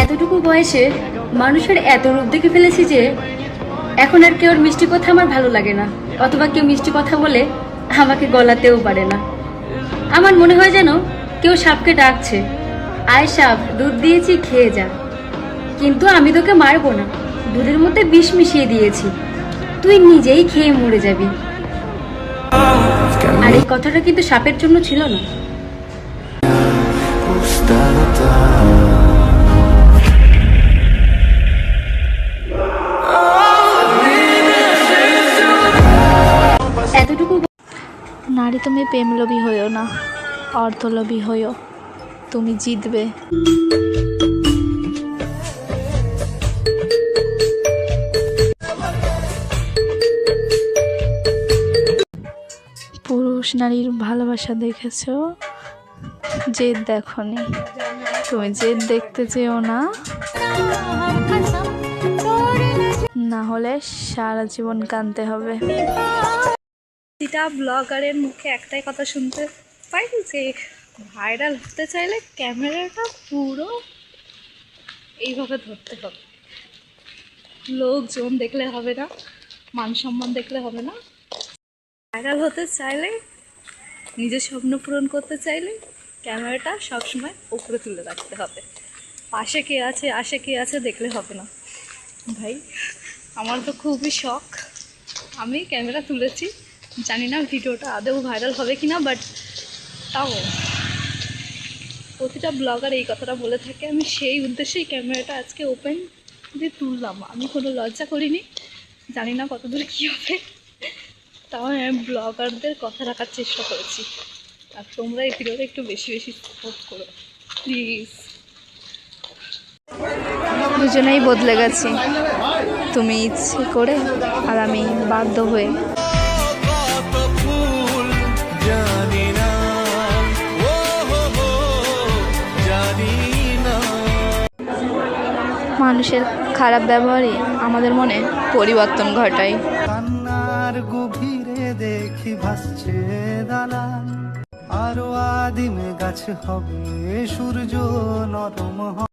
এতটুকু বয়সে মানুষের এত রূপ দেখে ফেলেছি যে এখন আর কেউ মিষ্টি কথা আমার ভালো লাগে না, অথবা কেউ মিষ্টি কথা বলে আমাকে গলাতেও পারে না। আমার মনে হয় যেন কেউ সাপকে ডাকছে, আয় সাপ, দুধ দিয়েছি খেয়ে যা। কিন্তু আমি তোকে মারবো না, দুধের মধ্যে বিষ মিশিয়ে দিয়েছি, তুই নিজেই খেয়ে মরে যাবি। আর এই কথাটা কিন্তু সাপের জন্য ছিল না। এতটুকু নারী, তুমি প্রেমলোভী হইও না, অর্থলোভী হইও, তুমি জিতবে। পুরুষ নারীর ভালোবাসা দেখেছো, জেদ দেখনি। তুমি জেদ দেখতে চেও না, না হলে সারা জীবন কাঁদতে হবে। প্রতিটা ব্লগারের মুখে একটাই কথা শুনতে পাই যে ভাইরাল হতে চাইলে ক্যামেরাটা পুরো এইভাবে ধরতে হবে, লোকজন দেখলে হবে না, মান সম্মান দেখলে হবে না। ভাইরাল হতে চাইলে, নিজের স্বপ্ন পূরণ করতে চাইলে ক্যামেরাটা সবসময় উপরে তুলে রাখতে হবে। পাশে কে আছে, আশে কে আছে দেখলে হবে না। ভাই, আমার তো খুবই শখ, আমি ক্যামেরা তুলেছি, জানি না ভিডিওটা আদৌ ভাইরাল হবে কি না, বাট তাও প্রতিটা ব্লগার এই কথাটা বলে থাকে, আমি সেই উদ্দেশ্যেই ক্যামেরাটা আজকে ওপেন দিয়ে তুললাম। আমি কোনো লজ্জা করিনি, জানি না কতদূর কী হবে, তাও আমি ব্লগারদের কথা রাখার চেষ্টা করেছি। আর তোমরা এই ভিডিওটা একটু বেশি বেশি সাপোর্ট করো প্লিজ। দুজনেই বদলে গেছি, তুমি ইচ্ছে করে আর আমি বাধ্য হয়ে। মানুষের খারাপ ব্যবহারই আমাদের মনে পরিবর্তন ঘটায়। কান্নার গভীরে দেখি ভাসছে দালান, আরো আদিমে গাছ হবে, সূর্য নরম